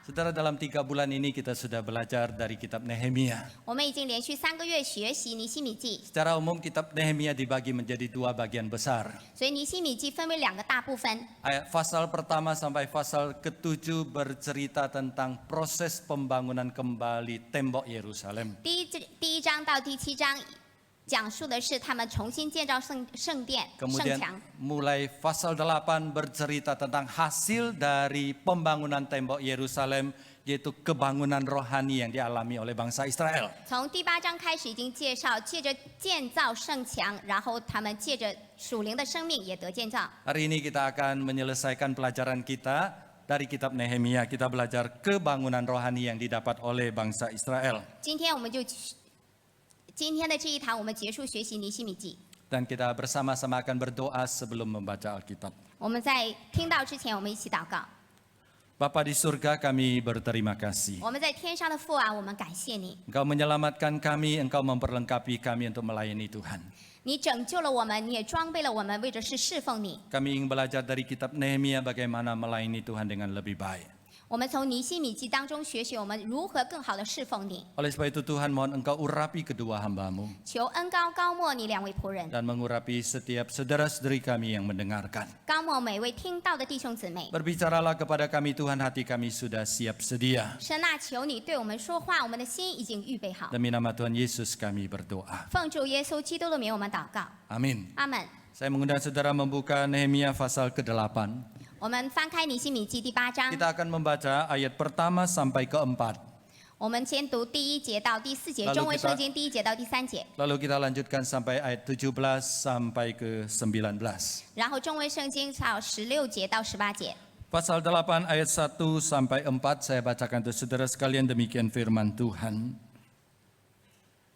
Saudara, dalam 3 bulan ini kita sudah belajar dari kitab Nehemia. 我们已经连续3个月学习尼希米记， Secara umum kitab Nehemia dibagi menjadi 2 bagian besar. 所以尼希米记分为2个大部分。 Ayat pasal pertama sampai pasal ke-7 bercerita tentang proses pembangunan kembali tembok Yerusalem. 第一章到第7章讲述的是他们重新建造圣殿、圣 Kemudian 墙。 mulai pasal 8 bercerita tentang hasil dari pembangunan tembok Yerusalem, yaitu kebangunan rohani yang dialami oleh bangsa Israel. 从第8章开始已经介绍，借着建造圣墙，然后他们借着属灵的生命也得建造。 Hari ini kita akan menyelesaikan pelajaran kita dari kitab Nehemia. Kita belajar kebangunan rohani yang didapat oleh bangsa Israel. 今天的这一堂，我们结束学习尼希米记。 Dan kita bersama-sama akan berdoa sebelum membaca Alkitab. 我们在听到之前，我们一起祷告。 Bapa di surga, kami berterima kasih. 我们在天上的父啊，我们感谢你， Engkau menyelamatkan kami, Engkau memperlengkapi kami untuk melayani Tuhan. 你拯救了我们，你也装备了我们，为的是侍奉你。 Kami ingin belajar dari kitab Nehemia bagaimana melayani Tuhan dengan lebih baik. 我们从尼希米记当中学习我们如何更好的侍奉你。 Oleh sebab itu Tuhan, mohon Engkau urapi kedua hamba-Mu 求恩高高莫你2位仆人， dan mengurapi setiap saudara-saudari kami yang mendengarkan. 高莫每位听到的弟兄姊妹。 Berbicaralah kepada kami Tuhan, hati kami sudah siap sedia. 神啊，求你对我们说话，我们的心已经预备好。 Demi nama Tuhan Yesus kami berdoa. 奉主耶稣基督的名，我们祷告， Amin. 阿门。 Saya mengundang saudara membuka Nehemia pasal ke-8. 我们翻开尼希米记第8章， Kita akan membaca ayat pertama sampai ke-4. 我们先读第1节到第4节， Lalu 中文 kita- 圣经第1节到第3节， Lalu kita lanjutkan sampai ayat 17 sampai ke-19. 然后中文圣经到16节到18节。 Pasal 8 ayat 1 sampai 4 saya bacakan untuk saudara sekalian, demikian firman Tuhan.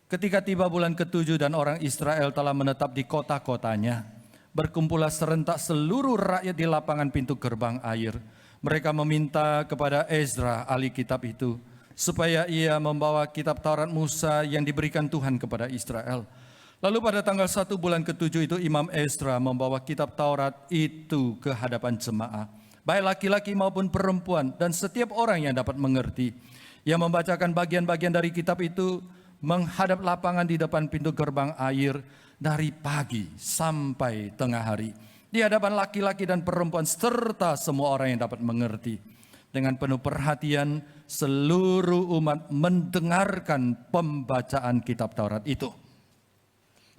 Ketika tiba bulan ke-7 dan orang Israel telah menetap di kota-kotanya, berkumpullah serentak seluruh rakyat di lapangan pintu gerbang air. Mereka meminta kepada Ezra, ahli kitab itu, supaya ia membawa kitab Taurat Musa yang diberikan Tuhan kepada Israel. Lalu pada tanggal 1 bulan ke-7 itu Imam Ezra membawa kitab Taurat itu ke hadapan jemaah, baik laki-laki maupun perempuan, dan setiap orang yang dapat mengerti. Ia membacakan bagian-bagian dari kitab itu menghadap lapangan di depan pintu gerbang air dari pagi sampai tengah hari, di hadapan laki-laki dan perempuan serta semua orang yang dapat mengerti. Dengan penuh perhatian seluruh umat mendengarkan pembacaan kitab Taurat itu.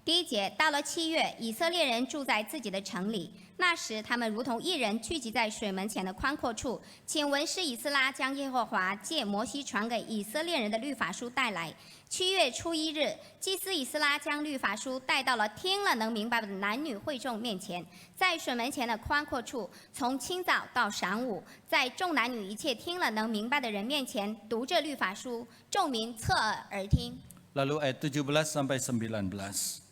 第1节，到了7月，以色列人住在自己的城里。那时，他们如同一人聚集在水门前的宽阔处，请文士以斯拉将耶和华借摩西传给以色列人的律法书带来。7月初1日，祭司以斯拉将律法书带到了听了能明白的男女会众面前，在水门前的宽阔处，从清早到晌午，在众男女一切听了能明白的人面前读这律法书，众民侧耳而听。 Lalu ayat 17 sampai 19.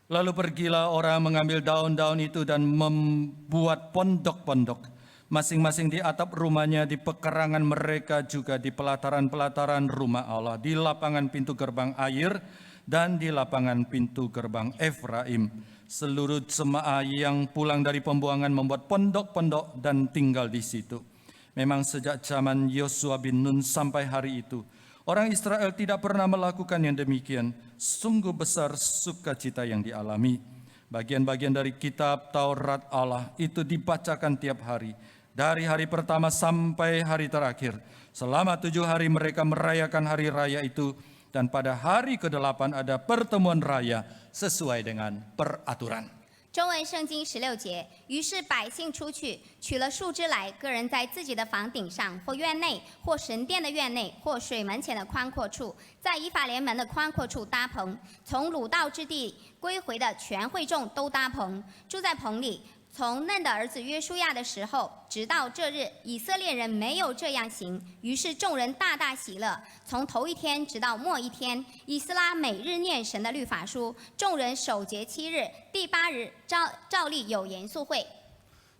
Lalu pergilah orang mengambil daun-daun itu dan membuat pondok-pondok, masing-masing di atap rumahnya, di pekarangan mereka juga di pelataran-pelataran rumah Allah, di lapangan pintu gerbang air dan di lapangan pintu gerbang Efraim. Seluruh jemaah yang pulang dari pembuangan membuat pondok-pondok dan tinggal di situ. Memang sejak zaman Yosua bin Nun sampai hari itu, orang Israel tidak pernah melakukan yang demikian. Sungguh besar sukacita yang dialami. Bagian-bagian dari kitab Taurat Allah itu dibacakan tiap hari, dari hari pertama sampai hari terakhir. Selama 7 hari mereka merayakan hari raya itu, dan pada hari ke-8 ada pertemuan raya sesuai dengan peraturan. 中文圣经16节，于是百姓出去，取了树枝来，个人在自己的房顶上，或院内，或神殿的院内，或水门前的宽阔处，在以法莲门的宽阔处搭棚。从鲁道之地归回的全会众都搭棚，住在棚里。从嫩的儿子约书亚的时候，直到这日，以色列人没有这样行。于是众人大大喜乐。从头1天直到末1天，以斯拉每日念神的律法书，众人守节7日，第8日照例有严肃会。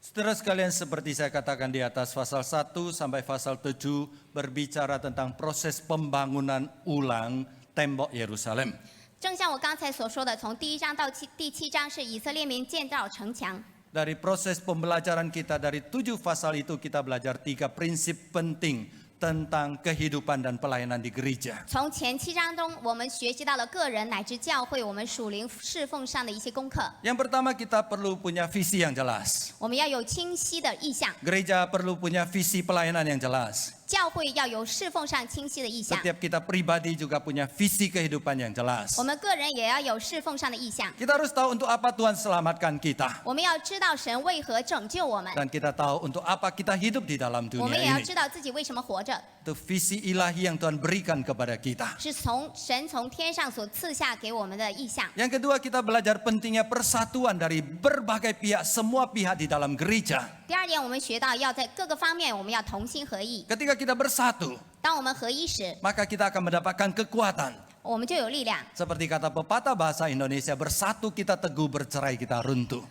Saudara sekalian, seperti saya katakan di atas, pasal 1 sampai pasal 7 berbicara tentang proses pembangunan ulang tembok Yerusalem. 正像我刚才所说的，从第1章到第7章是以色列民建造城墙。Dari proses pembelajaran kita dari 7 pasal itu kita belajar 3 prinsip penting tentang kehidupan dan pelayanan di gereja. 从前7章中，我们学习到了个人乃至教会我们属灵侍奉上的一些功课。 Yang pertama kita perlu punya visi yang jelas. 我们要有清晰的意向， Gereja perlu punya visi pelayanan yang jelas. 教会要有侍奉上清晰的意向， Setiap kita pribadi juga punya visi kehidupan yang jelas. 我们个人也要有侍奉上的意向。 Kita harus tahu untuk apa Tuhan selamatkan kita. 我们要知道神为何拯救我们， Dan kita tahu untuk apa kita hidup di dalam 我们也 dunia 要 ini. 知道自己为什么活着， Itu visi ilahi yang Tuhan berikan kepada kita. 是神从天上所赐下给我们的意向。 Yang kedua kita belajar pentingnya persatuan dari berbagai pihak, semua pihak di dalam gereja. 第二点，我们学到要在各个方面我们要同心合意。 Ketika kita bersatu, 当我们合一时， maka kita akan mendapatkan kekuatan. 我们就有力量。 Seperti kata pepatah bahasa Indonesia, bersatu kita teguh, bercerai kita runtuh.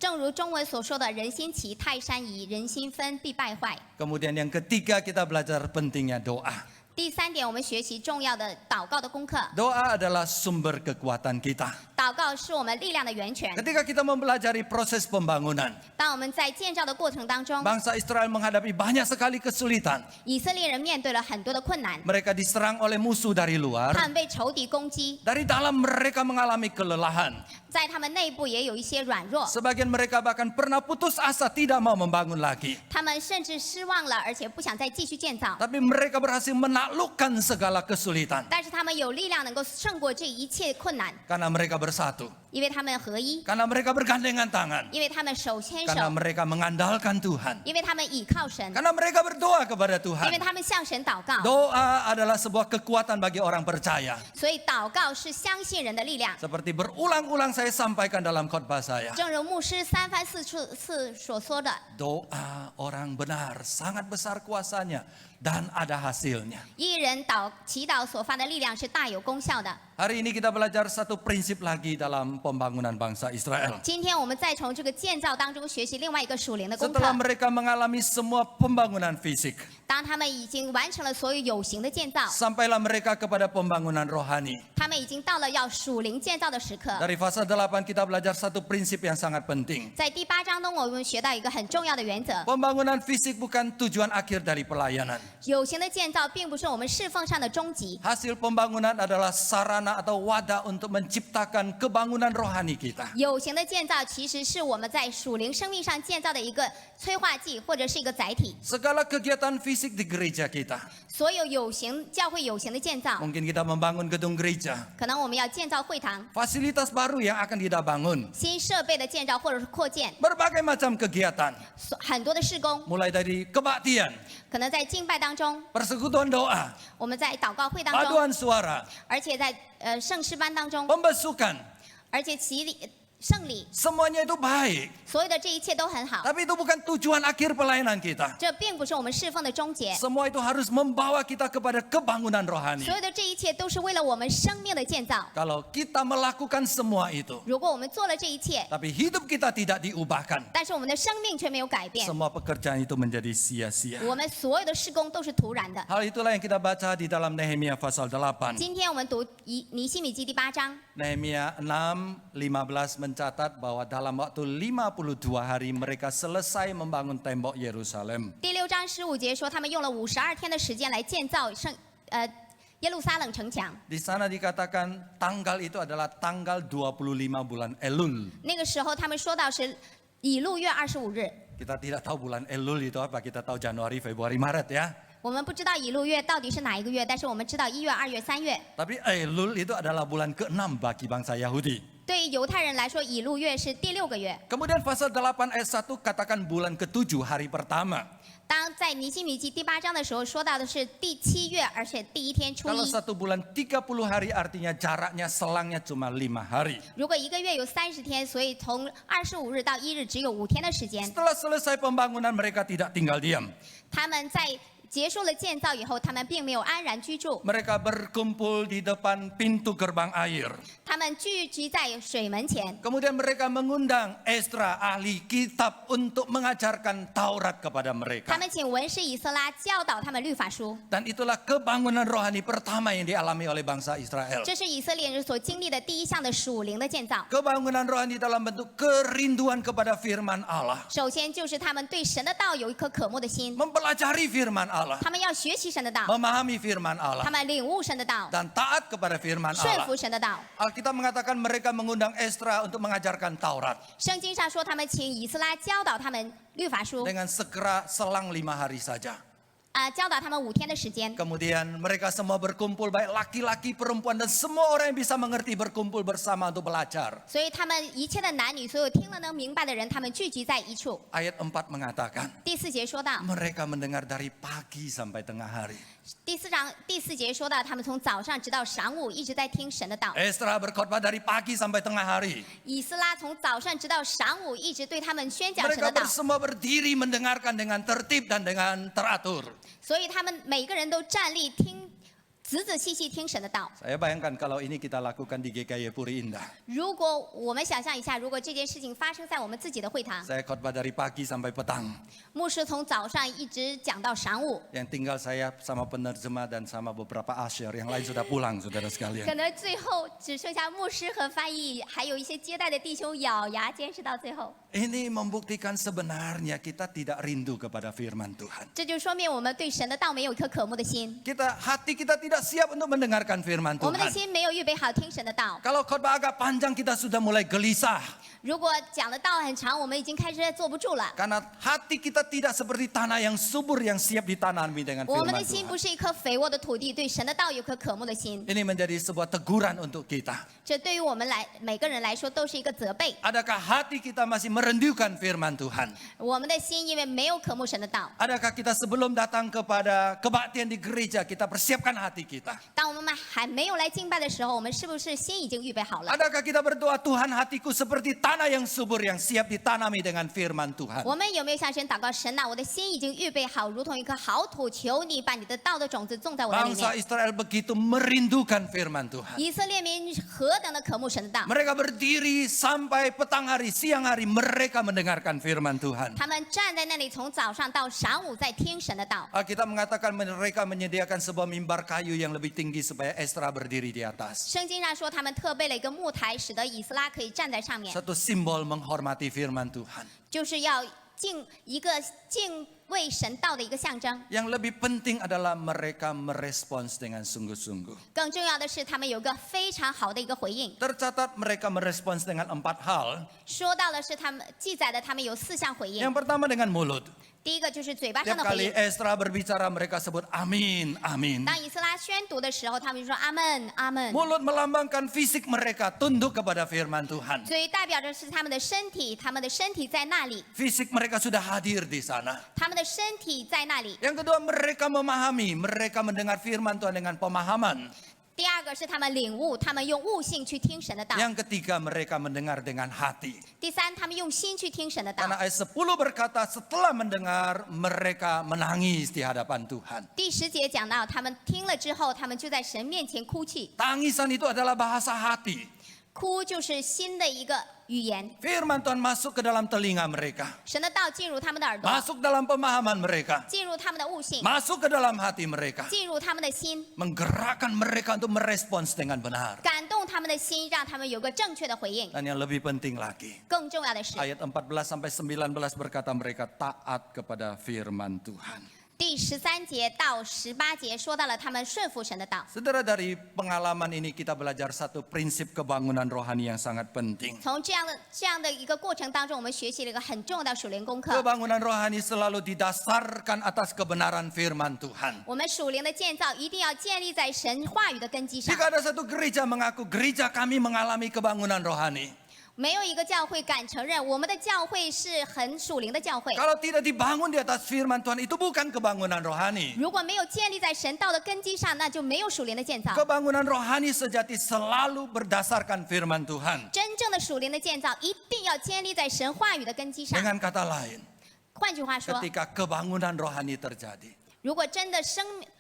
正如中文所说的“人心齐，泰山移；人心分，必败坏”。 Kemudian yang ketiga kita belajar pentingnya doa. 第三点，我们学习重要的祷告的功课。 Doa adalah sumber kekuatan kita. 祷告是我们力量的源泉。 Ketika kita mempelajari proses pembangunan, 当我们在建造的过程当中， bangsa Israel menghadapi banyak sekali kesulitan. 以色列人面对了很多的困难， Mereka diserang oleh musuh dari 他 luar. 们被仇敌攻击， Dari dalam mereka mengalami kelelahan. 在他们内部也有一些软弱， Sebagian mereka bahkan pernah putus asa tidak mau membangun lagi. 他们甚至失望了，而且不想再继续建造。 Tapi mereka berhasil menaklukkan segala kesulitan. 但是他们有力量能够胜过这一切困难， Karena mereka bersatu. 因为他们合一， Karena mereka bergandengan tangan. 因为他们手牵 Karena 手， mereka mengandalkan Tuhan. 因为他们倚靠神， Karena mereka berdoa kepada 因 Tuhan. 为他们向神祷告。 Doa adalah sebuah kekuatan bagi orang percaya. 所以祷告是相信人的力量。 Seperti berulang-ulang saya sampaikan dalam khotbah saya. 正如牧师3番4次所说的， Doa orang benar sangat besar kuasanya dan ada hasilnya. 一人祈祷所发的力量是大有功效的。 Hari ini kita belajar satu prinsip lagi dalam pembangunan bangsa Israel. 今天我们再从这个建造当中学习另外一个属灵的功课 Setelah。mereka mengalami semua pembangunan fisik, 当他们已经完成了所有有形的建造， sampailah mereka kepada pembangunan rohani. 他们已经到了要属灵建造的时刻。 Dari fase 8 kita belajar satu prinsip yang sangat penting. 在第8章中，我们学到一个很重要的原则： Pembangunan fisik bukan tujuan akhir dari pelayanan. 有形的建造并不是我们侍奉上的终极， Hasil pembangunan adalah sarana atau wadah untuk menciptakan kebangunan rohani kita. 有形的建造其实是我们在属灵生命上建造的一个催化剂或者是一个载体。 Segala kegiatan fisik di gereja kita. 所有教会有形的建造， Mungkin kita membangun gedung gereja. 可能我们要建造会堂、 Fasilitas baru yang akan kita bangun. 新设备的建造或者是扩建， Berbagai macam kegiatan. 很多的事工， Mulai dari kebaktian, 可能在敬拜当中， persekutuan doa, 我们在祷告会当中， paduan suara, 而且在圣诗班当中， pembesukan. 而且洗礼、圣礼， Semuanya itu baik. 所有的这一切都很好。 Tapi itu bukan tujuan akhir pelayanan kita. 这并不是我们侍奉的终结， Semua itu harus membawa kita kepada kebangunan rohani. 所有的这一切都是为了我们生命的建造。 Kalau kita melakukan semua itu, 如果我们做了这一切， tapi hidup kita tidak diubahkan, 但是我们的生命却没有改变， semua pekerjaan itu menjadi sia-sia. 我们所有的事工都是徒然的。 Hal itulah yang kita baca di dalam Nehemia pasal 8. 今天我们读尼希米记第8章， Nehemia 6:15 mencatat bahwa dalam waktu 52 hari mereka selesai membangun tembok Yerusalem. 第6章15节说，他们用了52天的时间来建造耶路撒冷城墙。 Di sana dikatakan tanggal itu adalah tanggal 25 bulan Elul. 那个时候他们说到是以路月25日， Kita tidak tahu bulan Elul itu apa, kita tahu Januari, Februari, Maret ya. 我们不知道以路月到底是哪一个月，但是我们知道1月、2月、3月。 Tapi Elul itu adalah bulan ke-6 bagi bangsa Yahudi. 对于犹太人来说，以路月是第6个月。 Kemudian pasal 8 ayat 1 katakan bulan ke-7 hari pertama. 当在尼希米记第8章的时候说到的是第7月，而且第1天初 Kalau 一。 satu bulan 30 hari artinya jaraknya selangnya cuma 5 hari. 如果一个月有30天，所以从25日到1日只有5天的时间。 Setelah selesai pembangunan mereka tidak tinggal diam. 他们在结束了建造以后，他们并没有安然居住， Mereka berkumpul di depan pintu gerbang air. 他们聚集在水门前。 Kemudian mereka mengundang Esra ahli kitab untuk mengajarkan Taurat kepada 他 mereka. 们请文士以色拉教导他们律法书， Dan itulah kebangunan rohani pertama yang dialami oleh bangsa Israel. 这是以色列人所经历的第一项的属灵的建造。 Kebangunan rohani dalam bentuk kerinduan kepada firman Allah. 首先就是他们对神的道有一颗渴慕的心， Mempelajari firman Allah. 他们要学习神的道， Memahami firman 他 Allah. 们领悟神的道， Dan taat kepada firman 顺 Allah. 服神的道。 Alkitab mengatakan mereka mengundang Esra untuk mengajarkan Taurat. 圣经上说，他们请以斯拉教导他们律法书， Dengan segera selang 5 hari saja. 教导他们5天的时间。 Kemudian mereka semua berkumpul, baik laki-laki, perempuan, dan semua orang yang bisa mengerti berkumpul bersama untuk belajar. 所以他们一切的男女，所有听了能明白的人，他们聚集在一处。 Ayat 4 mengatakan, 第4节说到， mereka mendengar dari pagi sampai tengah hari. 第4节说到，他们从早上直到晌午一直在听神的道。 Esra berkhotbah dari pagi sampai tengah hari. 以斯拉从早上直到晌午一直对他们宣讲神 Mereka 的道， semua berdiri mendengarkan dengan tertib dan dengan teratur. 所以他们每个人都站立听，仔仔细细听神的道。 Saya bayangkan kalau ini kita lakukan di GKY Puri Indah. 如果我们想象一下，如果这件事情发生在我们自己的会堂， Saya khotbah dari pagi sampai petang. 牧师从早上一直讲到晌午， Yang tinggal saya sama penerjemah dan sama beberapa asyir. Yang lain sudah pulang, saudara 可 sekalian. 能最后只剩下牧师和翻译，还有一些接待的弟兄咬牙坚持到最后。 Ini membuktikan sebenarnya kita tidak rindu kepada firman Tuhan. 这就说明我们对神的道没有一颗渴慕的心， Hati kita tidak siap untuk mendengarkan firman 我们的 Tuhan. 心没有预备好听神的道。 Kalau khotbah agak panjang kita sudah mulai gelisah. 如果讲的道很长，我们已经开始坐不住了。 Karena hati kita tidak seperti tanah yang subur yang siap ditanami dengan 我们 firman 的心 Tuhan. 不是一颗肥沃的土地，对神的道有颗渴慕的心。 Ini menjadi sebuah teguran untuk kita. 这对于我们每个人来说都是一个责备。 Adakah hati kita masih merindukan firman Tuhan? 我们的心因为没有渴慕神的道， Adakah kita sebelum datang kepada kebaktian di gereja kita persiapkan hati kita? 当我们还没有来敬拜的时候，我们是不是心已经预备好了？ Adakah kita berdoa Tuhan hatiku seperti tanah yang subur yang siap ditanami dengan firman Tuhan? 我们有没有向神祷告？神啊，我的心已经预备好，如同一颗好土，求你把你的道的种子种在我的里 Bangsa 面。 Israel begitu merindukan firman Tuhan. 以色列民何等的渴慕神的道， Mereka berdiri sampai petang hari, siang hari mereka mendengarkan firman Tuhan. 他们站在那里，从早上到晌午在听神的道。 Alkitab mengatakan mereka menyediakan sebuah mimbar kayu yang lebih tinggi supaya Esra berdiri di atas. 圣经上说，他们特备了一个木台，使得以斯拉可以站在上面， Satu simbol menghormati firman Tuhan. 就是要敬畏神道的一个象征。 Yang lebih penting adalah mereka merespons dengan sungguh-sungguh. 更重要的是，他们有个非常好的一个回应。 Tercatat mereka merespons dengan 4 hal. 说到的是他们记载的，他们有4项回应。 Yang pertama dengan mulut. 第一个就是嘴巴上 Tiap 的回 kali 应。 Esra berbicara mereka sebut amin, amin. 当以斯拉宣读的时候，他们就说阿门，阿门。 Mulut melambangkan fisik mereka tunduk kepada firman Tuhan. 嘴代表着是他们的身体，他们的身体在那里， Fisik mereka sudah hadir di sana. 他们的身体在那里。 Yang kedua mereka memahami, mereka mendengar firman Tuhan dengan pemahaman. 第二个是他们领悟，他们用悟性去听神的道。 Yang ketiga mereka mendengar dengan hati. 第三，他们用心去听神的道。 Karena ayat 10 berkata setelah mendengar mereka menangis di hadapan Tuhan. 第10节讲到，他们听了之后，他们就在神面前哭泣。 Tangisan itu adalah bahasa hati. 哭就是心的一个语言， Firman Tuhan masuk ke dalam telinga mereka. 神的道进入他们的耳朵， Masuk dalam pemahaman mereka. 进入他们的悟性， Masuk ke dalam hati mereka. 进入他们的心， Menggerakkan mereka untuk merespons dengan benar. 感动他们的心，让他们有个正确的回应。 Dan yang lebih penting lagi. 更重要的是， Ayat 14 sampai 19 berkata mereka taat kepada firman Tuhan. 第13节到18节说到了他们顺服神的道。 Saudara, dari pengalaman ini kita belajar satu prinsip kebangunan rohani yang sangat penting. 从这样的一个过程当中，我们学习了一个很重要的属灵功课。 Kebangunan rohani selalu didasarkan atas kebenaran firman Tuhan. 我们属灵的建造一定要建立在神话语的根基上。 Jika ada satu gereja mengaku gereja kami mengalami kebangunan rohani. 没有一个教会敢承认我们的教会是很属灵的教会。 Kalau tidak dibangun di atas firman Tuhan itu bukan kebangunan rohani. 如果没有建立在神道的根基上，那就没有属灵的建造。 Kebangunan rohani sejati selalu berdasarkan firman Tuhan. 真正的属灵的建造一定要建立在神话语的根基上。 Dengan kata lain, 换句话说， ketika kebangunan rohani terjadi, 如果真的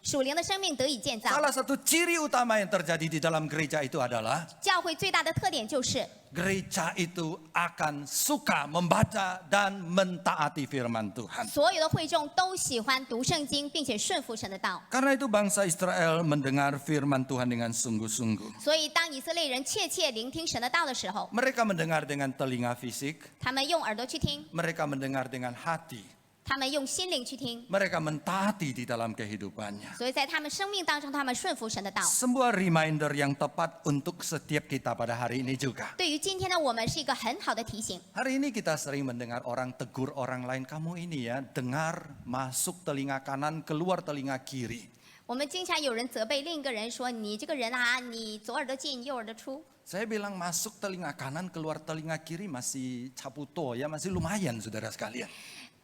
属灵的生命得以建造， Salah satu ciri utama yang terjadi di dalam gereja itu adalah 教会最大的特点就是 gereja itu akan suka membaca dan mentaati firman Tuhan. 所有的会众都喜欢读圣经，并且顺服神的道。 Karena itu bangsa Israel mendengar firman Tuhan dengan sungguh-sungguh. 所以，当以色列人切切聆听神的道的时候， Mereka mendengar dengan telinga fisik, 他们用耳朵去听， mereka mendengar dengan hati, 他们用心灵去听。 mereka mentaati di dalam kehidupannya. 所以在他们生命当中，他们顺服神的道。 Sebuah reminder yang tepat untuk setiap kita pada hari ini juga. 对于今天的我们是一个很好的提醒。 Hari ini kita sering mendengar orang tegur orang lain, kamu ini ya, dengar masuk telinga kanan, keluar telinga kiri. 我们经常有人责备另一个人说：“你这个人啊，你左耳朵进，右耳朵出。” Saya bilang masuk telinga kanan, keluar telinga kiri masih caputo ya, masih lumayan saudara sekalian.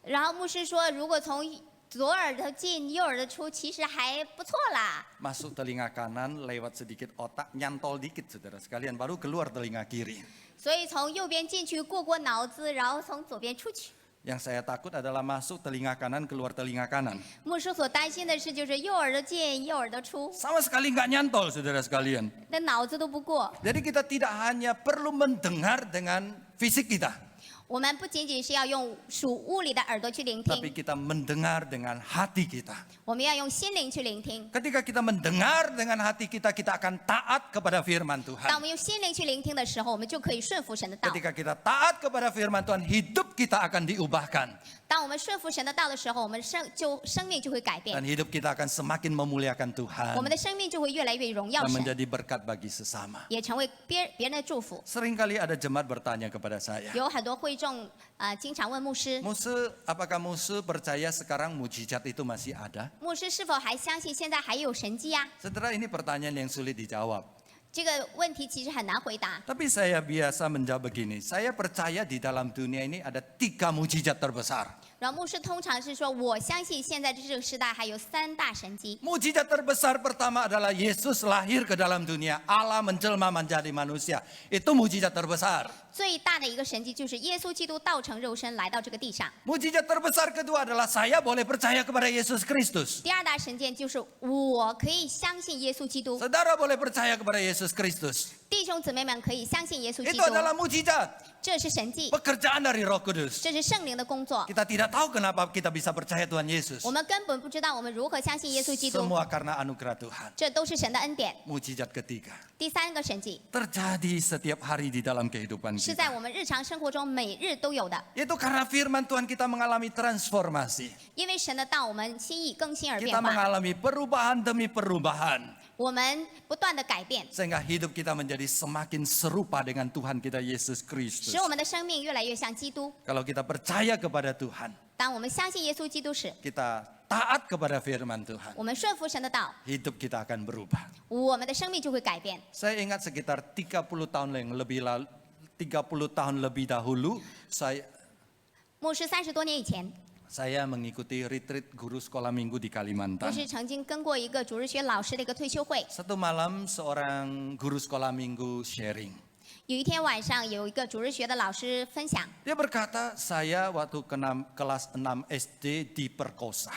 然后牧师说，如果从左耳朵进，右耳朵出，其实还不错啦。 Masuk telinga kanan, lewat sedikit otak, nyantol dikit saudara sekalian, baru keluar telinga kiri. 所以从右边进去过脑子，然后从左边出去。 Yang saya takut adalah masuk telinga kanan, keluar telinga kanan. 牧师所担心的是，就是右耳朵进，右耳朵出， Sama sekali nggak nyantol saudara sekalian. 那脑子都不过。 Jadi kita tidak hanya perlu mendengar dengan fisik kita, 我们不仅仅是要用属物理的耳朵去聆 tapi 听， kita mendengar dengan hati kita. 我们要用心灵去聆听。 Ketika kita mendengar dengan hati kita, kita akan taat kepada firman 当我 Tuhan. 们用心灵去聆听的时候，我们就可以顺服神的道。 Ketika kita taat kepada firman Tuhan, hidup kita akan diubahkan. 当我们顺服神的道的时候，我们生命就会改 Dan 变， hidup kita akan semakin memuliakan 我 Tuhan 们的生命就会越来越荣耀 dan 神， menjadi berkat bagi sesama. 也成为别人的祝福。 Seringkali ada jemaat bertanya kepada saya, 有很多会众经常问牧师， Musuh, apakah musuh percaya sekarang mujizat itu masih ada? 牧师是否还相信现在还有神迹呀？ Saudara, ini pertanyaan yang sulit dijawab. 这个问题其实很难回答。 Tapi saya biasa menjawab begini, saya percaya di dalam dunia ini ada 3 mujizat terbesar. 然后牧师通常是说，我相信现在这个时代还有3大神迹。 Mujizat terbesar pertama adalah Yesus lahir ke dalam dunia, Allah menjelma menjadi manusia. Itu mujizat terbesar. 最大的一个神迹就是耶稣基督道成肉身来到这个地上。 Mujizat terbesar kedua adalah saya boleh percaya kepada Yesus Kristus. 第二大神迹就是我可以相信耶稣基督， Saudara boleh percaya kepada Yesus Kristus. 弟兄姊妹们可以相信耶稣基 Itu 督， adalah mujizat. 这是神迹， Pekerjaan dari Roh Kudus. 这是圣灵的工作。 Kita tidak tahu kenapa kita bisa percaya Tuhan Yesus. 我们根本不知道我们如何相信耶稣基督， Semua karena anugerah Tuhan. 这都是神的恩典。 Mujizat ketiga. 第3个神迹 Terjadi setiap hari di dalam kehidupan 是在 kita. 我们日常生活中每日都有的， Itu karena firman Tuhan kita mengalami transformasi. 因为神的道我们心意更新而变 Kita 化， mengalami perubahan demi perubahan. 我们不断的改变， Sehingga hidup kita menjadi semakin serupa dengan Tuhan kita Yesus Kristus. 使我们的生命越来越像基督。 Kalau kita percaya kepada Tuhan, 当我们相信耶稣基督时， kita taat kepada firman Tuhan, 我们顺服神的道， hidup kita akan berubah. 我们的生命就会改变。 Saya ingat sekitar 30 tahun yang lebih 30 tahun lebih dahulu, 牧师30多年以前， saya mengikuti retreat guru sekolah minggu di 牧 Kalimantan. 师曾经跟过一个主日学老师的一个退休会。 Satu malam seorang guru sekolah minggu sharing. 有一天晚上，有一个主日学的老师分享， Dia berkata, saya waktu kelas 6 SD diperkosa.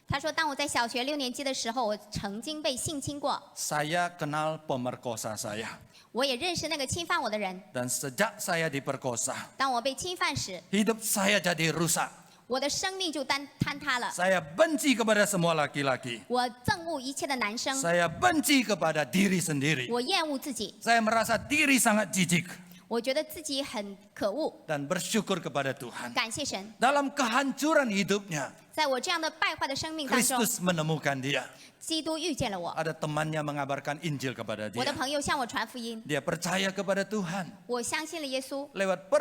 他说：“当我在小学6年级的时候，我曾经被性侵过， Saya kenal pemerkosa saya. 我也认识那个侵犯我的人。 Dan sejak saya diperkosa, 当我被侵犯时， hidup saya jadi rusak. 我的生命就坍塌了。 Saya benci kepada semua laki-laki. 我憎恶一切的男生， Saya benci kepada diri sendiri. 我厌恶自己， Saya merasa diri sangat jijik 我觉得自己很可恶。 dan bersyukur kepada Tuhan. 感谢神， Dalam kehancuran hidupnya, 在我这样的败坏的生命当中， Kristus menemukan dia. 基督遇见了我。 Ada temannya mengabarkan Injil kepada 我的 dia. 朋友向我传福音， Dia percaya kepada Tuhan 我相信了耶稣。 lewat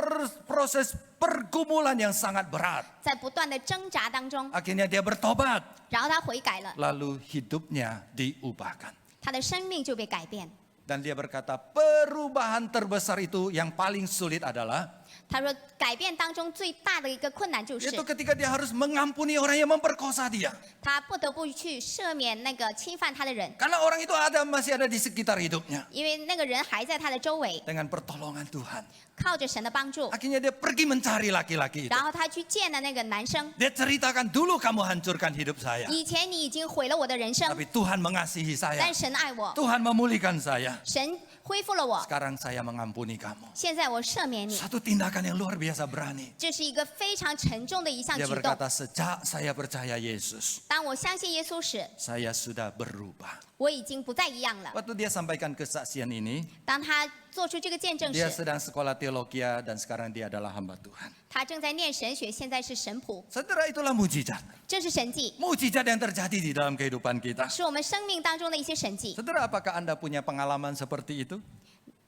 proses pergumulan yang sangat berat. 在不断的挣扎当中， Akhirnya dia bertobat, 然后他悔改了， lalu hidupnya diubahkan. 他的生命就被改变。 Dan dia berkata, perubahan terbesar itu yang paling sulit adalah 他说，改变当中最大的一个困难就是， Yaitu ketika dia harus mengampuni orang yang memperkosa dia. 他不得不去赦免那个侵犯他的人， Karena orang itu masih ada di sekitar hidupnya. 因为那个人还在他的周围， Dengan pertolongan Tuhan. 靠着神的帮助， Akhirnya dia pergi mencari laki-laki itu. 然后他去见了那个男生。 Dia ceritakan, dulu kamu hancurkan hidup saya. 以前你已经毁了我的人生， Tapi Tuhan mengasihi 但 saya. 神爱我， Tuhan memulihkan saya. 神恢复了我， Sekarang saya mengampuni kamu. 现在我赦免你。 Satu tindakan yang luar biasa berani. 这是一个非常沉重的一项 Dia 举动。 berkata, sejak saya percaya Yesus, 当我相信耶稣时， saya sudah berubah. 我已经不再一样了。 Waktu dia sampaikan kesaksian ini, 当他做出这个见证 dia 时， sedang sekolah teologi dan sekarang dia adalah hamba Tuhan. 他正在念神学，现在是神仆， Saudara, itulah mujizat. 这是神迹， Mujizat yang terjadi di dalam kehidupan kita. 是我们生命当中的一些神迹。 Saudara, apakah Anda punya pengalaman seperti itu?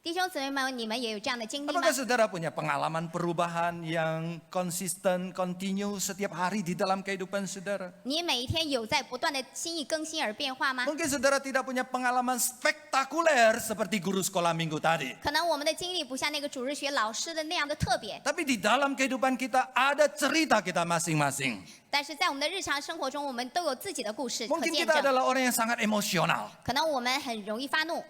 弟兄姊妹们，你们也有这样的经历吗 Apakah？ saudara punya pengalaman perubahan yang konsisten, continue setiap hari di dalam kehidupan saudara? 你每一天有在不断的心意更新而变化吗？ Mungkin saudara tidak punya pengalaman spektakuler seperti guru sekolah minggu tadi. 可能我们的经历不像那个主日学老师的那样的特别， Tapi di dalam kehidupan kita ada cerita kita masing-masing. 但是在我们的日常生活中，我们都有自己的故事可 Mungkin 见 kita 证。 adalah orang yang sangat emosional. 可能我们很容易发怒，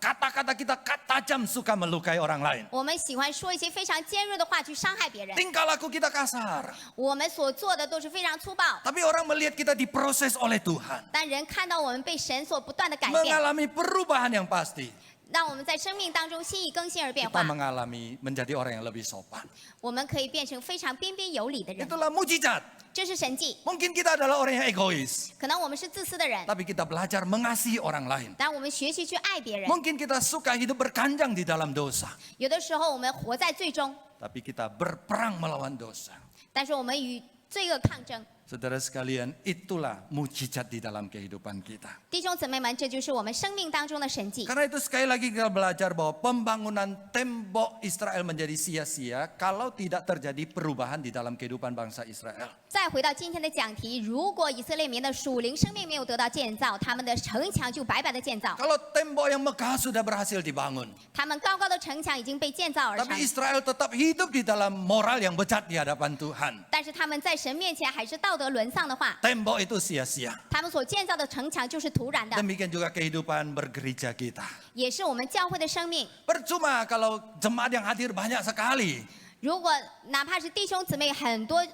Kata-kata kita tajam suka melukai orang lain. 我们喜欢说一些非常尖锐的话去伤害别人， Tingkah laku kita kasar. 我们所做的都是非常粗暴。 Tapi orang melihat kita diproses oleh Tuhan. 但人看到我们被神所不断的改变， Mengalami perubahan yang pasti. 让我们在生命当中心意更新而变 Kita 化， mengalami menjadi orang yang lebih sopan. 我们可以变成非常彬彬有礼的人。 Itulah mujizat. 这是神迹。 Mungkin kita adalah orang yang egois. 可能我们是自私的人， Tapi kita belajar mengasihi orang lain. 但我们学习去爱别人。 Mungkin kita suka hidup berkanjang di dalam dosa. 有的时候我们活在罪中， Tapi kita berperang melawan dosa. 但是我们与罪恶抗争。 Saudara sekalian, itulah mujizat di dalam kehidupan kita. 弟兄姊妹们，这就是我们生命当中的神迹。 Karena itu sekali lagi kita belajar bahwa pembangunan tembok Israel menjadi sia-sia kalau tidak terjadi perubahan di dalam kehidupan bangsa Israel. 再回到今天的讲题，如果以色列民的属灵生命没有得到建造，他们的城墙就白白的建造。 Kalau tembok yang megah sudah berhasil dibangun. 他们高高的城墙已经被建造而成 Tapi，Israel tetap hidup di dalam moral yang bejat di hadapan Tuhan. 但是他们在神面前还是道德沦丧的话， Tembok itu sia-sia. 他们所建造的城墙就是徒然的， Demikian juga kehidupan bergereja kita. 也是我们教会的生命。 Percuma kalau jemaat yang hadir banyak sekali. 如果哪怕是弟兄姊妹很多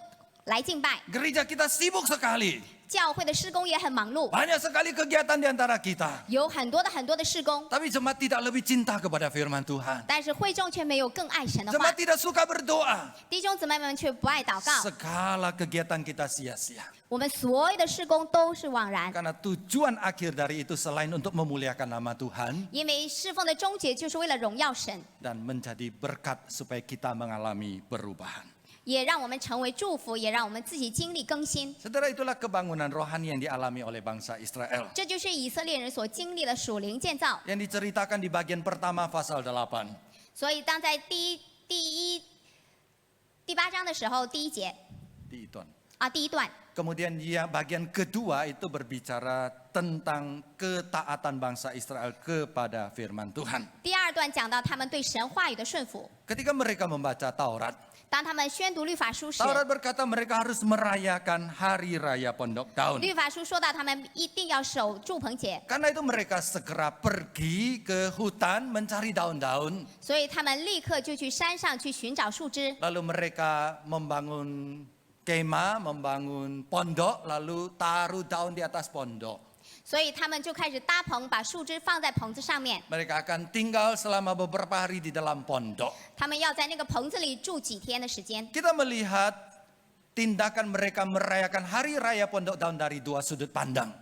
来敬拜， Gereja kita sibuk sekali. 教会的施工也很忙碌， Banyak sekali kegiatan di antara kita. 有很多的施工， Tapi jemaat tidak lebih cinta kepada firman Tuhan. 但是会众却没有更爱神的话 Jemaat，tidak suka berdoa. 弟兄姊妹们却不爱祷告。 Segala kegiatan kita sia-sia. 我们所有的施工都是枉然， Karena tujuan akhir dari itu selain untuk memuliakan nama Tuhan 因为侍奉的终结就是为了荣耀神， dan menjadi berkat supaya kita mengalami perubahan. 也让我们成为祝福，也让我们自己经历更新。 Saudara, itulah kebangunan rohani yang dialami oleh bangsa Israel. 这就是以色列人所经历的属灵建造。 Yang diceritakan di bagian pertama pasal 8. 所以当在第八章的时候，第一节 Di itu. 第一段， Kemudian dia bagian kedua itu berbicara tentang ketaatan bangsa Israel kepada firman Tuhan. 第二段讲到他们对神话语的顺服。 Ketika mereka membaca Taurat, 当他们宣读律法书时， Taurat berkata mereka harus merayakan hari raya Pondok Daun. 律法书说到他们一定要守祝棚节， Karena itu mereka segera pergi ke hutan mencari daun-daun. 所以他们立刻就去山上去寻找树枝， Lalu mereka membangun kemah, membangun pondok, lalu taruh daun di atas pondok. 所以他们就开始搭棚，把树枝放在棚子上面。 Mereka akan tinggal selama beberapa hari di dalam pondok. 他们要在那个棚子里住几天的时间。 Kita melihat tindakan mereka merayakan hari raya Pondok Daun dari dua sudut pandang.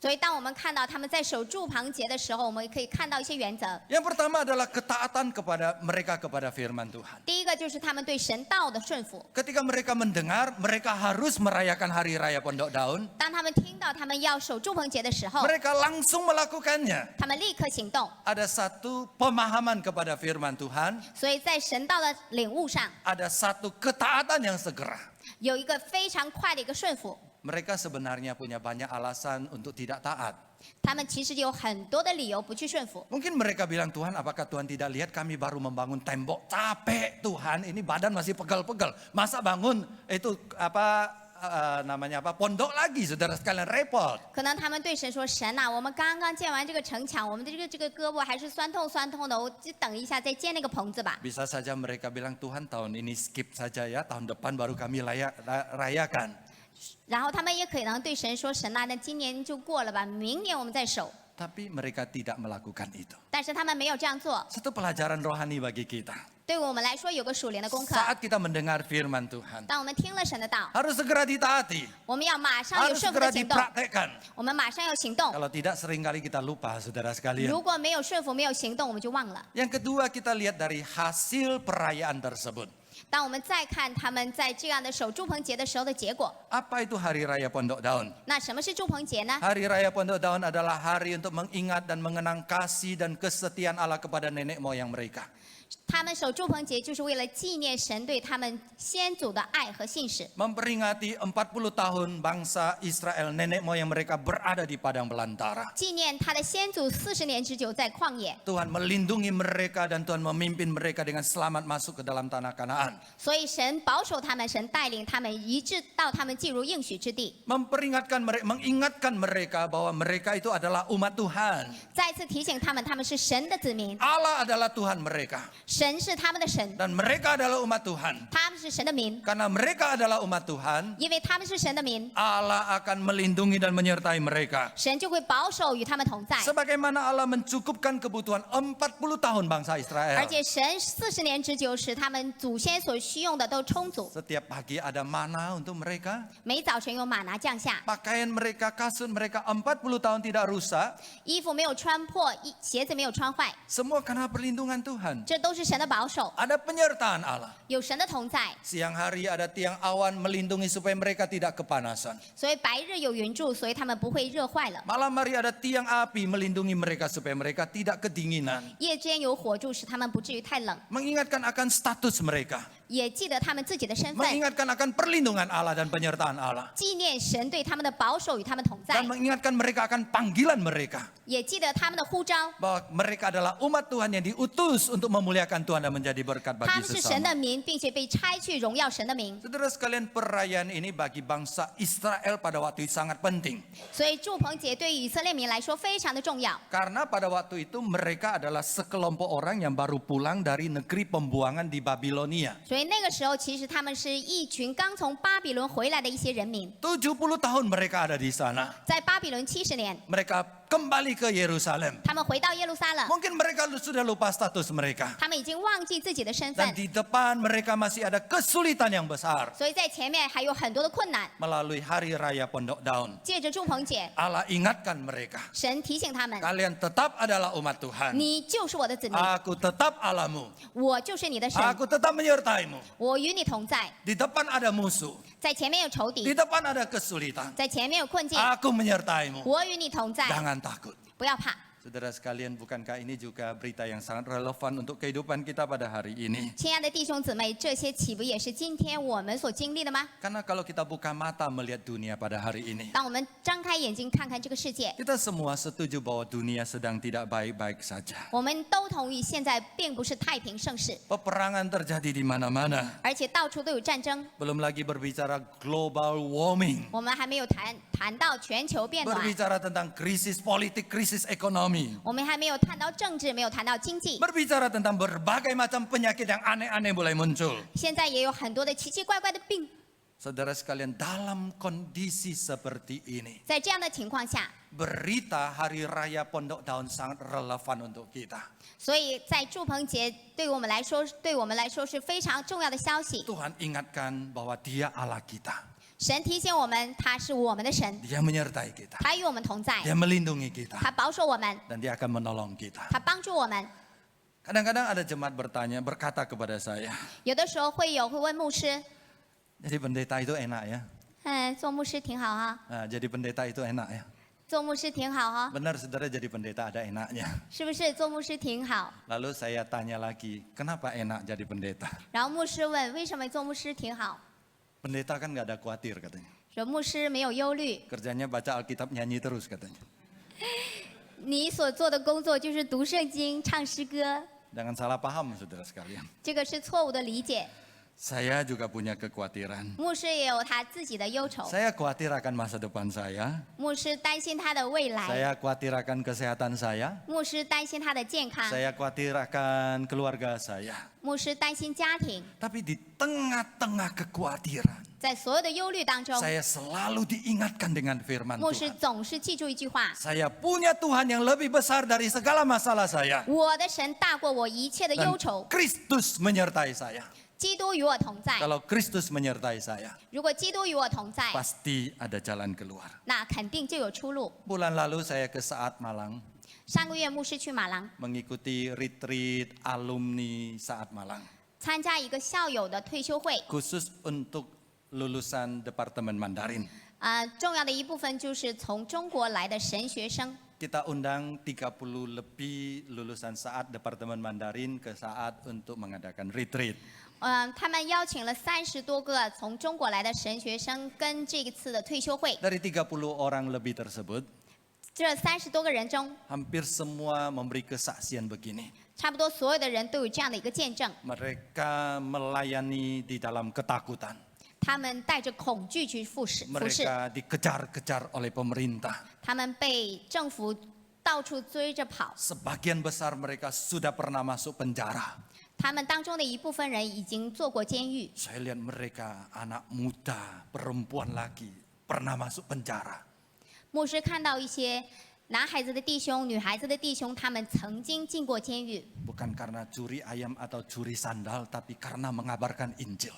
所以当我们看到他们在守住棚节的时候，我们可以看到一些原则。 Yang pertama adalah ketaatan kepada mereka kepada firman Tuhan. 第一个就是他们对神道的顺服。 Ketika mereka mendengar mereka harus merayakan hari raya Pondok Daun, 当他们听到他们要守住棚节的时候， mereka langsung melakukannya. 他们立刻行动。 Ada satu pemahaman kepada firman Tuhan, 所以在神道的领悟上， ada satu ketaatan yang segera. 有一个非常快的一个顺服。 Mereka sebenarnya punya banyak alasan untuk tidak taat. 他们其实有很多的理由不去顺服。 Mungkin mereka bilang, Tuhan apakah Tuhan tidak lihat kami baru membangun tembok? Capek Tuhan, ini badan masih pegel-pegel. Masa bangun itu namanya pondok lagi, saudara sekalian, repot. 可能他们对神说：“神啊，我们刚刚建完这个城墙，我们的这个胳膊还是酸痛的，我就等一下再建那个棚子吧。” Bisa saja mereka bilang, Tuhan tahun ini skip saja ya, tahun depan baru kami rayakan. 然后他们也可能对神说：“神啊，那今年就过了吧，明年我们再守。” Tapi mereka tidak melakukan itu. 但是他们没有这样做。 Satu pelajaran rohani bagi kita. 对我们来说，有个属灵的功课。 Saat kita mendengar firman Tuhan, 当我们听了神的道， harus segera ditaati, 我们要马上有 harus 顺服 segera 的行动， dipraktekkan. 我们马上要行动。 Kalau tidak seringkali kita lupa, saudara sekalian. 如果没有顺服，没有行动，我们就忘了。 Yang kedua kita lihat dari hasil perayaan tersebut. 当我们再看他们在这样的守住棚节的时候的结果， Apa itu Hari Raya Pondok Daun? 那什么是住棚节呢？ Hari Raya Pondok Daun adalah hari untuk mengingat dan mengenang kasih dan kesetiaan Allah kepada nenek moyang mereka. 他们守住棚节就是为了纪念神对他们先祖的爱和信使， Memperingati 40 tahun bangsa Israel, nenek moyang mereka berada di padang belantara. 纪念他的先祖40年之久在旷野。 Tuhan melindungi mereka dan Tuhan memimpin mereka dengan selamat masuk ke dalam tanah Kanaan. 所以神保守他们，神带领他们一直到他们进入应许之地。 Mengingatkan mereka bahwa mereka itu adalah umat Tuhan. 再次提醒他们，他们是神的子民， Allah adalah Tuhan mereka. 神是他们的神， Dan mereka adalah umat Tuhan. 他们是神的民。 Karena mereka adalah umat Tuhan, 因为他们是神的民， Allah akan melindungi dan menyertai mereka. 神就会保守与他们同在。 Sebagaimana Allah mencukupkan kebutuhan 40 tahun bangsa 而 Israel. 且神40年之久使他们祖先所需用的都充足， Setiap pagi ada mana untuk mereka. 每早晨有马拿降下， Pakaian mereka, kasut mereka 40 tahun tidak rusak. 衣服没有穿破，鞋子没有穿坏， Semua karena perlindungan Tuhan. 这都是神的保守， Ada penyertaan Allah. 有神的同在。 Siang hari ada tiang awan melindungi supaya mereka tidak kepanasan. 所以白日有云柱，所以他们不会热坏了； Malam hari ada tiang api melindungi mereka supaya mereka tidak kedinginan. 夜间有火柱，使他们不至于太冷。 Mengingatkan akan status mereka. 也记得他们自己的身份， Mengingatkan akan perlindungan Allah dan penyertaan Allah. 纪念神对他们的保守与他们同在 Dan，mengingatkan mereka akan panggilan mereka. 也记得他们的呼召。 Bahwa mereka adalah umat Tuhan yang diutus untuk memuliakan Tuhan dan menjadi berkat 他 bagi 们是神的 sesama. 民，并且被差去荣耀神的名。 Saudara sekalian, perayaan ini bagi bangsa Israel pada waktu itu sangat penting. 所以住棚节对于以色列民来说非常的重要， Karena pada waktu itu mereka adalah sekelompok orang yang baru pulang dari negeri pembuangan di Babilonia. 所以那个时候其实他们是一群刚从巴比伦回来的一些人民， 70 tahun mereka ada di sana. 在巴比伦70年， Mereka kembali ke Yerusalem. 他们回到耶路撒冷， Mungkin mereka sudah lupa status mereka. 他们已经忘记自己的身 Dan 份， di depan mereka masih ada kesulitan yang besar. 所以在前面还有很多的困难。 Melalui Hari Raya Pondok Daun, 借着住棚节， Allah ingatkan mereka. 神提醒他们： Kalian tetap adalah umat Tuhan. 你就是我的子民， Aku tetap Allahmu. 我就是你的神， Aku tetap menyertaimu. 我与你同在。 Di depan ada musuh. 在前面有仇 Di 敌， depan ada kesulitan. 在前面有困境， Aku menyertaimu. 我与你同在， Jangan takut. 不要怕。 Saudara sekalian, bukankah ini juga berita yang sangat relevan untuk kehidupan kita pada hari ini? 亲爱的弟兄姊妹，这些岂不也是今天我们所经历的吗？ Karena kalau kita buka mata melihat dunia pada hari ini, 当我们张开眼睛看看这个世界， kita semua setuju bahwa dunia sedang tidak baik-baik saja. 我们都同意现在并不是太平盛世， Peperangan terjadi di mana-mana. 而且到处都有战争。 Belum lagi berbicara global warming. 我们还没有谈到全球变暖， Berbicara tentang krisis politik, krisis ekonomi. 我们还没有谈到政治，没有谈到经济。 Berbicara tentang berbagai macam penyakit yang aneh-aneh mulai muncul. 现在也有很多的奇奇怪怪的病。 Saudara sekalian, dalam kondisi seperti ini, 在这样的情况下， berita Hari Raya Pondok Daun sangat relevan untuk kita. 所以在住棚节对我们来说是非常重要的消息。 Tuhan ingatkan bahwa Dia Allah kita. 神提醒我们，他是我们的神， Dia menyertai kita. 他与我们同在， Dia melindungi kita. 他保守我们， Dan Dia akan menolong kita. 他帮助我们。 Kadang-kadang ada jemaat berkata kepada saya, 有的时候会问牧师， jadi pendeta itu enak ya. 做牧师挺好哈， Nah, jadi pendeta itu enak ya. 做牧师挺好哈， Benar saudara, jadi pendeta ada enaknya. 是不是做牧师挺好？ Lalu saya tanya lagi, kenapa enak jadi pendeta? 然后牧师问，为什么做牧师挺好？ Pendeta kan nggak ada khawatir katanya. 说牧师没有忧虑， Kerjanya baca Alkitab nyanyi terus katanya. 你所做的工作就是读圣经、唱诗歌， Jangan salah paham saudara sekalian. 这个是错误的理解。 Saya juga punya kekhawatiran. 牧师也有他自己的忧愁， Saya khawatir akan masa depan saya. 牧师担心他的未来， Saya khawatir akan kesehatan saya. 牧师担心他的健康， Saya khawatir akan keluarga saya. 牧师担心家庭。 Tapi di tengah-tengah kekhawatiran, 在所有的忧虑当中， saya selalu diingatkan dengan firman 牧师 Tuhan. 总是记住一句话： Saya punya Tuhan yang lebih besar dari segala masalah saya. 我的神大过我一切的 Dan 忧愁， Kristus menyertai saya. 基督与我同在。 Kalau Kristus menyertai saya, 如果基督与我同在， pasti ada jalan keluar. 那肯定就有出路。 Bulan lalu saya ke Saat Malang 上个月牧师去马郎 mengikuti retreat alumni Saat Malang. 参加一个校友的退休会， Khusus untuk lulusan Departemen Mandarin. 重要的一部分就是从中国来的神学生。 Kita undang 30 lebih lulusan Saat Departemen Mandarin ke Saat untuk mengadakan retreat. 他们邀请了30多个从中国来的神学生跟这一次的退休会。 Dari 30 orang lebih tersebut, 这30多个人中， hampir semua memberi kesaksian begini. 差不多所有的人都有这样的一个见证： Mereka melayani di dalam ketakutan. 他们带着恐惧去服侍， Mereka dikejar-kejar oleh pemerintah. 他们被政府到处追着跑。 Sebagian besar mereka sudah pernah masuk penjara. 他们当中的一部分人已经做过监狱。 Saya lihat mereka anak muda, perempuan lagi pernah masuk penjara. 牧师看到一些男孩子的弟兄、女孩子的弟兄，他们曾经进过监狱， Bukan karena curi ayam atau curi sandal, tapi karena mengabarkan Injil.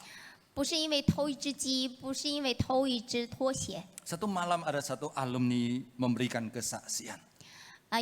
不是因为偷一只鸡，不是因为偷一只拖鞋。 Satu malam ada satu alumni memberikan kesaksian.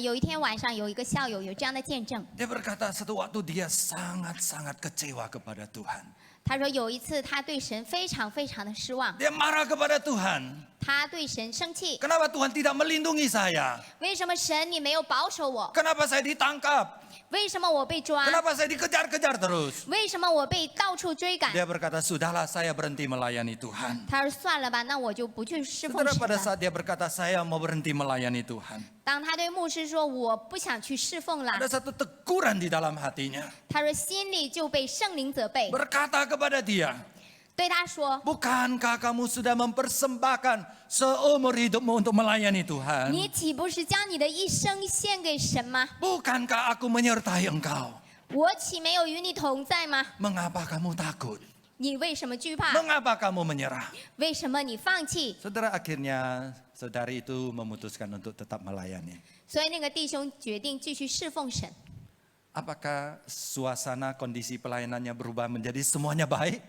有一天晚上，有一个校友有这样的见证， Dia berkata satu waktu dia sangat-sangat kecewa kepada Tuhan. 他说有一次他对神非常非常的失望， Dia marah kepada Tuhan. 他对神生气， Kenapa Tuhan tidak melindungi saya? 为什么神你没有保守我？ Kenapa saya ditangkap? 为什么我被抓？ Kenapa saya dikejar-kejar terus? 为什么我被到处追赶？ Dia berkata, sudahlah saya berhenti melayani Tuhan. 他说算了吧，那我就不去侍奉 Saudara 神 pada 了。 saat dia berkata, saya mau berhenti melayani Tuhan. 当他对牧师说我不想去侍奉了， Ada satu teguran di dalam hatinya. 他说心里就被圣灵责备， Berkata kepada dia, 对他说 bukankah kamu sudah mempersembahkan seumur hidupmu untuk melayani Tuhan? 你岂不是将你的一生献给神吗？ Bukankah aku menyertai engkau? 我岂没有与你同在吗？ Mengapa kamu takut? 你为什么惧怕？ Mengapa kamu menyerah? 为什么你放弃？ Saudara, akhirnya saudari itu memutuskan untuk tetap melayani. 所以那个弟兄决定继续侍奉神。 Apakah suasana kondisi pelayanannya berubah menjadi semuanya baik?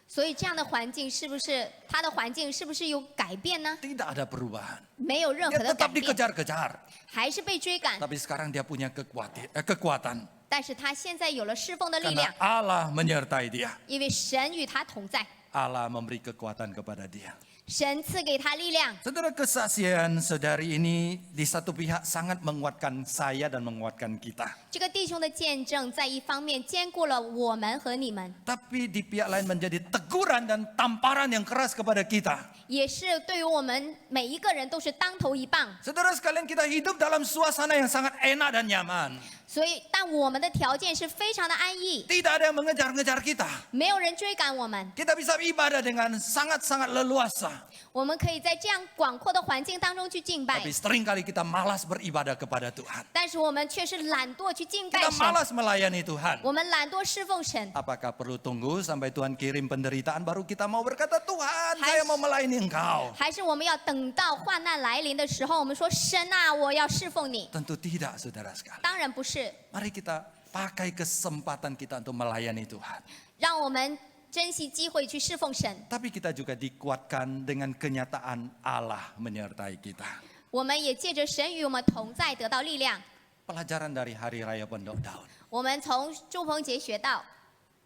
所以这样的环境是不是他的环境是不是有改变呢？ Tidak ada perubahan. 没有任何 Dia 的改 tetap 变， dikejar-kejar. 还是被追赶。 Tapi sekarang dia punya kekuatan. 但是他现在有了侍奉的力 Karena 量， Allah menyertai dia. 因为神与他同在， Allah memberi kekuatan kepada dia. 神赐给他力量。 Saudara, kesaksian saudari ini di satu pihak sangat menguatkan saya dan menguatkan kita. 这个弟兄的见证，在一方面兼顾了我们和你们， Tapi di pihak lain menjadi teguran dan tamparan yang keras kepada kita. 也是对于我们每一个人都是当头一棒。 Saudara sekalian, kita hidup dalam suasana yang sangat enak dan nyaman. 所以，但我们的条件是非常的安逸， Tidak ada yang mengejar-ngejar kita. 没有人追赶我们， Kita bisa ibadah dengan sangat-sangat leluasa. 我们可以在这样广阔的环境当中去敬拜 Tapi，seringkali kita malas beribadah kepada Tuhan. 但是我们却是懒惰去敬拜 Kita 神， malas melayani Tuhan. 我们懒惰侍奉神。 Apakah perlu tunggu sampai Tuhan kirim penderitaan baru kita mau berkata, Tuhan, saya mau melayani Engkau? 还是我们要等到患难来临的时候，我们说神啊，我要侍奉你？ Tentu tidak, saudara sekalian. 当然不是， Mari kita pakai kesempatan kita untuk melayani Tuhan. 让我们珍惜机会去侍奉神。 Tapi kita juga dikuatkan dengan kenyataan Allah menyertai kita. 我们也借着神与我们同在得到力量。 Pelajaran dari Hari Raya Pondok Daun. 我们从祝棚节学到，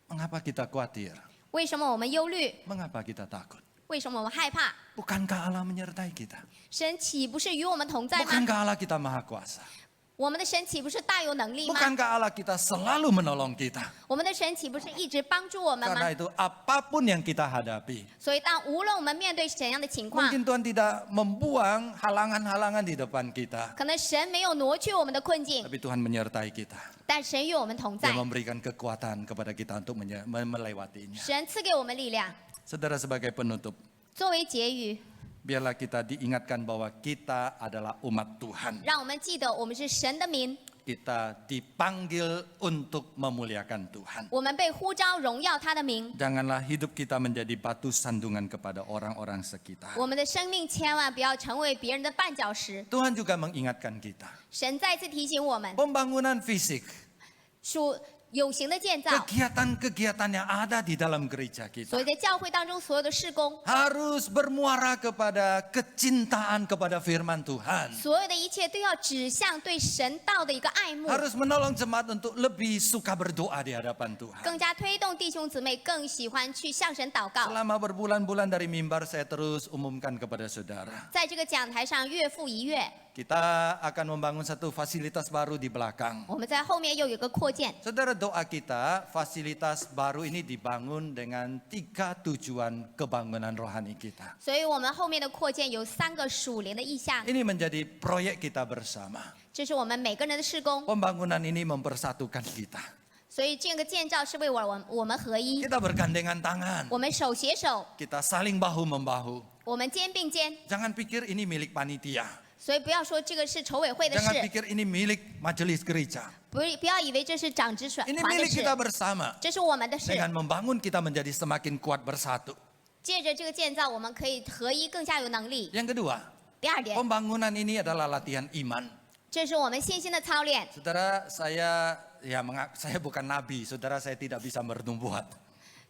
Mengapa kita khawatir? 为什么我们忧虑？ Mengapa kita takut? 为什么我们害怕？ Bukankah Allah menyertai kita? 神岂不是与我们同在吗？ Bukankah Allah kita maha kuasa? 我们的神岂不是大有能力吗？ Bukankah Allah kita selalu menolong kita? 我们的神岂不是一直帮助我们 Karena 吗？ itu apapun yang kita hadapi, 所以无论我们面对怎样的情况， mungkin Tuhan tidak membuang halangan-halangan di depan kita, 可能神没有挪去我们的困境， tapi Tuhan menyertai kita. 但神与我们同在 Dia，memberikan kekuatan kepada kita untuk melewatinya. 神赐给我们力量。 Saudara, sebagai penutup, 作为结语， biarlah kita diingatkan bahwa kita adalah umat Tuhan. 让我们记得我们是神的民， Kita dipanggil untuk memuliakan Tuhan. 我们被呼召荣耀他的名。 Janganlah hidup kita menjadi batu sandungan kepada orang-orang sekitar. 我们的生命千万不要成为别人的绊脚石。 Tuhan juga mengingatkan kita. 神再次提醒我们， Pembangunan fisik, 属有形的建造， kegiatan-kegiatan yang ada di dalam gereja 所 kita 以在教会当中所有的事工， harus bermuara kepada kecintaan kepada firman Tuhan. 所有的一切都要指向对神道的一个爱慕， Harus menolong jemaat untuk lebih suka berdoa di hadapan Tuhan. 更加推动弟兄姊妹更喜欢去向神祷告。 Selama berbulan-bulan dari mimbar saya terus umumkan kepada saudara. 在这个讲台上月复一月， Kita akan membangun satu fasilitas baru di belakang. 我们在后面又有个扩建。 Saudara, doa kita fasilitas baru ini dibangun dengan 3 tujuan kebangunan rohani kita. 所以我们后面的扩建有3个属灵的意向， Ini menjadi proyek kita bersama. 这是我们每个人的事工。 Pembangunan ini mempersatukan kita. 所以这个建造是为我们合一， Kita bergandengan tangan. 我们手携手， Kita saling bahu-membahu. 我们肩并肩。 Jangan pikir ini milik panitia. 所以不要说这个是筹委会的 Jangan 事， pikir ini milik majelis gereja. 不要以为这是长执团 Ini 的 milik 事， kita bersama. 这是我们的事。 Dengan membangun kita menjadi semakin kuat bersatu. 借着这个建造，我们可以合一，更加有能力。 Yang kedua, 第二点， pembangunan ini adalah latihan iman. 这是我们信心的操练。 Saudara, saya bukan nabi. Saudara, saya tidak bisa bernubuat.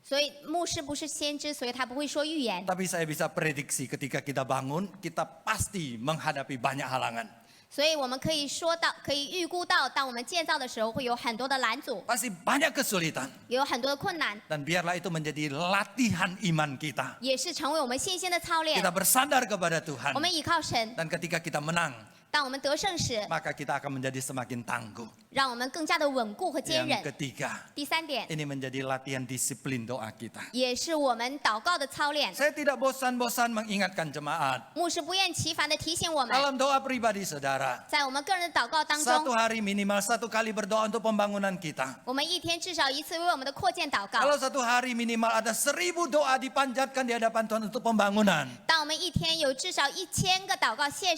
所以牧师不是先知，所以他不会说预言。 Tapi saya bisa prediksi ketika kita bangun, kita pasti menghadapi banyak halangan. 所以我们可以说到，可以预估到，当我们建造的时候，会有很多的拦阻， Pasti banyak kesulitan. 有很多的困难， Dan biarlah itu menjadi latihan iman kita. 也是成为我们信心的操练 Kita。bersandar kepada Tuhan. 我们倚靠神， Dan ketika kita menang, 当我们得胜时， maka kita akan menjadi semakin tangguh. 让我们更加的稳固和坚 Yang 韧。 ketiga, 第三点， ini menjadi latihan disiplin doa kita. 也是我们祷告的操练。 Saya tidak bosan-bosan mengingatkan jemaat. 牧师不厌其烦的提醒我们， Dalam doa pribadi saudara, 在我们个人的祷告当 satu 中， hari minimal 1 kali berdoa untuk pembangunan kita. 我们一天至少一次为我们的扩建祷告。 Kalau 1 hari minimal ada 1000 doa dipanjatkan di hadapan Tuhan untuk pembangunan, 当我们一天有至少1000个祷告献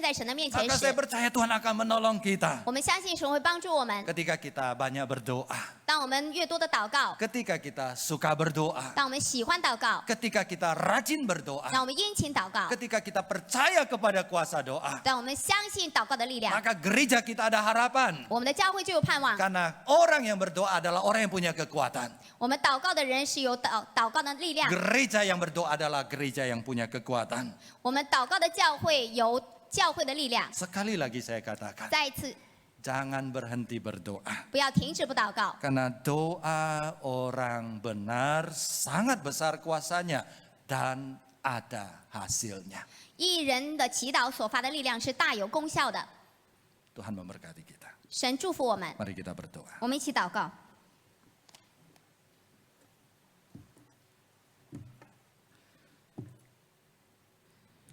在神的面前 maka saya 时， percaya Tuhan akan menolong kita. 我们相信神会帮助我们。 Ketika kita banyak berdoa, 当我们越多的祷告， ketika kita suka berdoa, 当我们喜欢祷告， ketika kita rajin 让 berdoa, 我们殷勤祷告， ketika kita percaya kepada kuasa doa, 让我们相信祷告的力量， maka gereja kita ada harapan. 我们的教会就有盼望。 Karena orang yang berdoa adalah orang yang punya kekuatan. 我们祷告的人是有祷告的力量， Gereja yang berdoa adalah gereja yang punya kekuatan. 我们祷告的教会有教会的力量。 Sekali lagi saya katakan, 再一次， jangan berhenti berdoa. 不要停止不祷告， Karena doa orang benar sangat besar kuasanya dan ada hasilnya. 一人的祈祷所发的力量是大有功效的。 Tuhan memberkati kita. 神祝福我们， Mari kita berdoa. 我们一起祷告。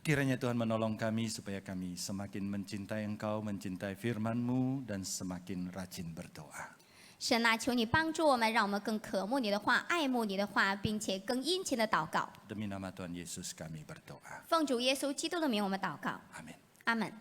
Kiranya Tuhan menolong kami supaya kami semakin mencintai Engkau, mencintai firman-Mu, dan semakin rajin berdoa. 神啊，求你帮助我们，让我们更渴慕你的话，爱慕你的话，并且更殷勤的祷告。 Demi nama Tuhan Yesus kami berdoa. 奉主耶稣基督的名，我们祷告， Amin. 阿门。